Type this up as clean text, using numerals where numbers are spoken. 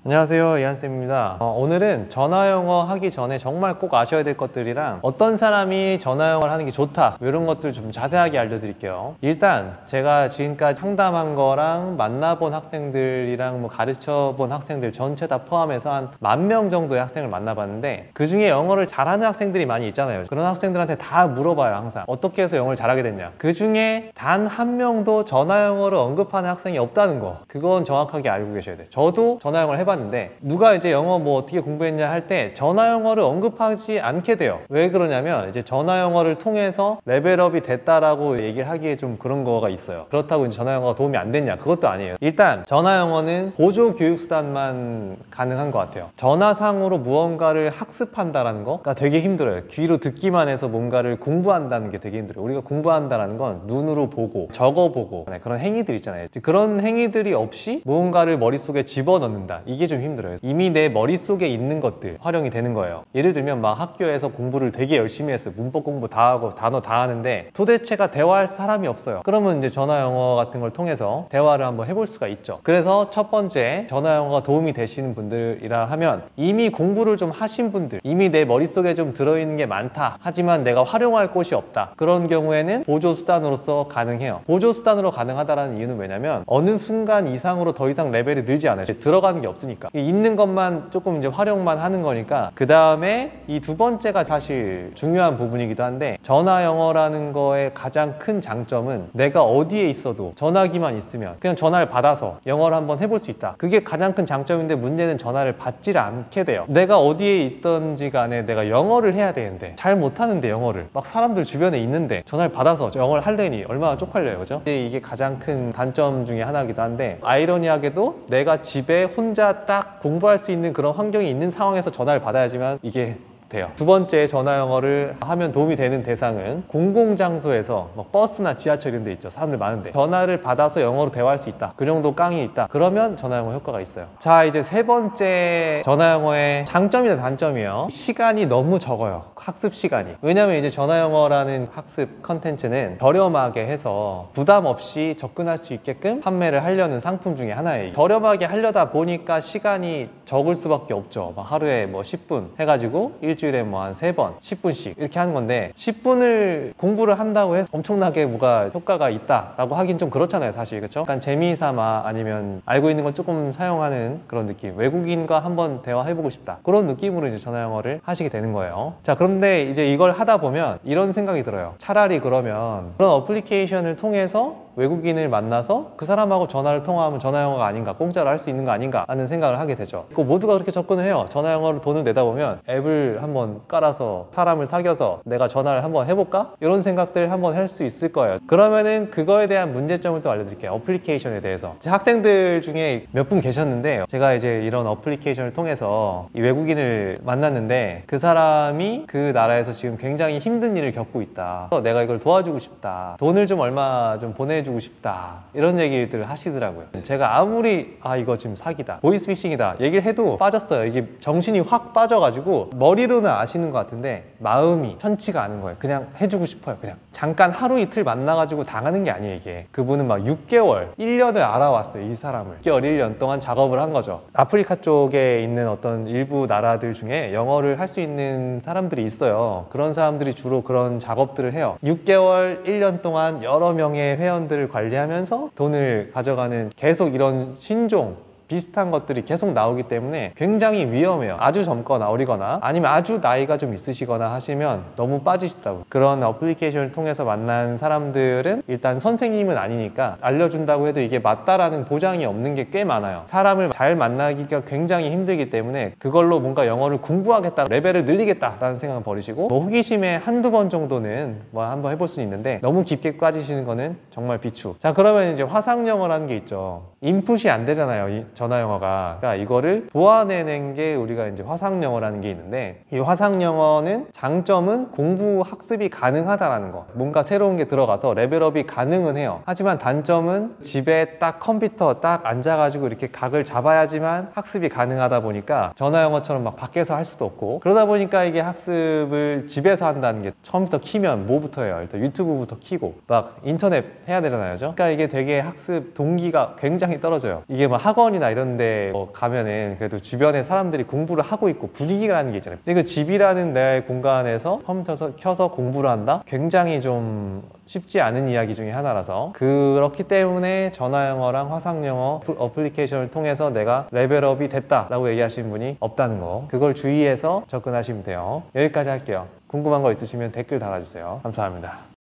안녕하세요, 이한쌤입니다. 오늘은 전화영어 하기 전에 정말 꼭 아셔야 될 것들이랑 어떤 사람이 전화영어를 하는 게 좋다 이런 것들 좀 자세하게 알려드릴게요. 일단 제가 지금까지 상담한 거랑 만나본 학생들이랑 가르쳐본 학생들 전체 다 포함해서 한 10,000명 정도의 학생을 만나봤는데 그 중에 영어를 잘하는 학생들이 많이 있잖아요. 그런 학생들한테 다 물어봐요. 항상 어떻게 해서 영어를 잘하게 됐냐. 그 중에 단 한 명도 전화영어를 언급하는 학생이 없다는 거, 그건 정확하게 알고 계셔야 돼요. 저도 전화영어를 해봤는데 누가 이제 영어 어떻게 공부했냐 할 때 전화영어를 언급하지 않게 돼요. 왜 그러냐면 이제 전화영어를 통해서 레벨업이 됐다라고 얘기를 하기에 좀 그런 거가 있어요. 그렇다고 이제 전화영어가 도움이 안 됐냐? 그것도 아니에요. 일단 전화영어는 보조 교육수단만 가능한 것 같아요. 전화상으로 무언가를 학습한다라는 거가 되게 힘들어요. 귀로 듣기만 해서 뭔가를 공부한다는 게 되게 힘들어요. 우리가 공부한다라는 건 눈으로 보고 적어보고 그런 행위들 있잖아요. 그런 행위들이 없이 무언가를 머릿속에 집어넣는다, 이게 좀 힘들어요. 이미 내 머릿속에 있는 것들 활용이 되는 거예요. 예를 들면 막 학교에서 공부를 되게 열심히 했어요. 문법 공부 다 하고 단어 다 하는데 도대체가 대화할 사람이 없어요. 그러면 이제 전화영어 같은 걸 통해서 대화를 한번 해볼 수가 있죠. 그래서 첫 번째, 전화영어가 도움이 되시는 분들이라 하면 이미 공부를 좀 하신 분들, 이미 내 머릿속에 좀 들어있는 게 많다 하지만 내가 활용할 곳이 없다, 그런 경우에는 보조수단으로서 가능해요. 보조수단으로 가능하다는 이유는 왜냐면 어느 순간 이상으로 더 이상 레벨이 늘지 않아요. 들어가는 게 없으니까. 있는 것만 조금 이제 활용만 하는 거니까. 그 다음에 이 두 번째가 사실 중요한 부분이기도 한데, 전화영어라는 거의 가장 큰 장점은 내가 어디에 있어도 전화기만 있으면 그냥 전화를 받아서 영어를 한번 해볼 수 있다. 그게 가장 큰 장점인데 문제는 전화를 받질 않게 돼요. 내가 어디에 있던지 간에 내가 영어를 해야 되는데 잘 못하는데, 영어를 막 사람들 주변에 있는데 전화를 받아서 영어를 하려니 얼마나 쪽팔려요, 그죠? 이게 가장 큰 단점 중에 하나이기도 한데, 아이러니하게도 내가 집에 혼자 딱 공부할 수 있는 그런 환경이 있는 상황에서 전화를 받아야지만 이게 돼요. 두 번째, 전화영어를 하면 도움이 되는 대상은 공공장소에서 버스나 지하철 이런 데 있죠. 사람들 많은데 전화를 받아서 영어로 대화할 수 있다, 그 정도 깡이 있다, 그러면 전화영어 효과가 있어요. 자, 이제 세 번째 전화영어의 장점이나 단점이에요. 시간이 너무 적어요. 학습 시간이. 왜냐면 이제 전화영어라는 학습 컨텐츠는 저렴하게 해서 부담 없이 접근할 수 있게끔 판매를 하려는 상품 중에 하나예요. 저렴하게 하려다 보니까 시간이 적을 수밖에 없죠. 막 하루에 10분 해가지고 일주일에 한 3번 10분씩 이렇게 하는 건데, 10분을 공부를 한다고 해서 엄청나게 뭐가 효과가 있다라고 하긴 좀 그렇잖아요, 사실. 그렇죠? 약간 재미삼아 아니면 알고 있는 건 조금 사용하는 그런 느낌, 외국인과 한번 대화해보고 싶다, 그런 느낌으로 이제 전화영어를 하시게 되는 거예요. 자, 그런데 이제 이걸 하다 보면 이런 생각이 들어요. 차라리 그러면 그런 어플리케이션을 통해서 외국인을 만나서 그 사람하고 전화를 통화하면 전화영어가 아닌가, 공짜로 할 수 있는 거 아닌가 하는 생각을 하게 되죠. 모두가 그렇게 접근을 해요. 전화영어로 돈을 내다 보면 앱을 한번 깔아서 사람을 사귀어서 내가 전화를 한번 해볼까? 이런 생각들 한번 할 수 있을 거예요. 그러면은 그거에 대한 문제점을 또 알려드릴게요. 어플리케이션에 대해서. 제 학생들 중에 몇 분 계셨는데, 제가 이제 이런 어플리케이션을 통해서 이 외국인을 만났는데 그 사람이 그 나라에서 지금 굉장히 힘든 일을 겪고 있다, 내가 이걸 도와주고 싶다, 돈을 좀 얼마 좀 보내주고 싶다, 이런 얘기들을 하시더라고요. 제가 아무리 이거 지금 사기다, 보이스피싱이다 얘기를 해도 빠졌어요. 이게 정신이 확 빠져가지고 머리로는 아시는 것 같은데 마음이 편치가 않은 거예요. 그냥 해주고 싶어요. 그냥 잠깐 하루 이틀 만나가지고 당하는 게 아니에요. 이게 그분은 막 6개월 1년을 알아왔어요. 이 사람을 6개월 1년 동안 작업을 한 거죠. 아프리카 쪽에 있는 어떤 일부 나라들 중에 영어를 할 수 있는 사람들이 있어요. 그런 사람들이 주로 그런 작업들을 해요. 6개월 1년 동안 여러 명의 회원들을 관리하면서 돈을 가져가는, 계속 이런 신종 비슷한 것들이 계속 나오기 때문에 굉장히 위험해요. 아주 젊거나 어리거나 아니면 아주 나이가 좀 있으시거나 하시면 너무 빠지시더라고요. 그런 어플리케이션을 통해서 만난 사람들은 일단 선생님은 아니니까 알려준다고 해도 이게 맞다라는 보장이 없는 게 꽤 많아요. 사람을 잘 만나기가 굉장히 힘들기 때문에 그걸로 뭔가 영어를 공부하겠다, 레벨을 늘리겠다라는 생각을 버리시고 호기심에 한두 번 정도는 한번 해볼 수는 있는데 너무 깊게 빠지시는 거는 정말 비추. 자, 그러면 이제 화상영어라는 게 있죠. 인풋이 안 되잖아요, 전화영어가. 그러니까 이거를 보완해낸 게 우리가 이제 화상영어라는 게 있는데, 이 화상영어는 장점은 공부 학습이 가능하다라는 거, 뭔가 새로운 게 들어가서 레벨업이 가능은 해요. 하지만 단점은 집에 딱 컴퓨터 딱 앉아가지고 이렇게 각을 잡아야지만 학습이 가능하다 보니까 전화영어처럼 막 밖에서 할 수도 없고, 그러다 보니까 이게 학습을 집에서 한다는 게, 컴퓨터 키면 뭐부터 해요? 일단 유튜브부터 키고 막 인터넷 해야 되잖아요, 그죠? 그러니까 이게 되게 학습 동기가 굉장히 굉장히 떨어져요. 이게 뭐 학원이나 이런 데 가면은 그래도 주변에 사람들이 공부를 하고 있고 분위기라는 게 있잖아요. 근데 그 집이라는 내 공간에서 컴퓨터 켜서 공부를 한다? 굉장히 좀 쉽지 않은 이야기 중에 하나라서, 그렇기 때문에 전화영어랑 화상영어 어플리케이션을 통해서 내가 레벨업이 됐다라고 얘기하시는 분이 없다는 거, 그걸 주의해서 접근하시면 돼요. 여기까지 할게요. 궁금한 거 있으시면 댓글 달아주세요. 감사합니다.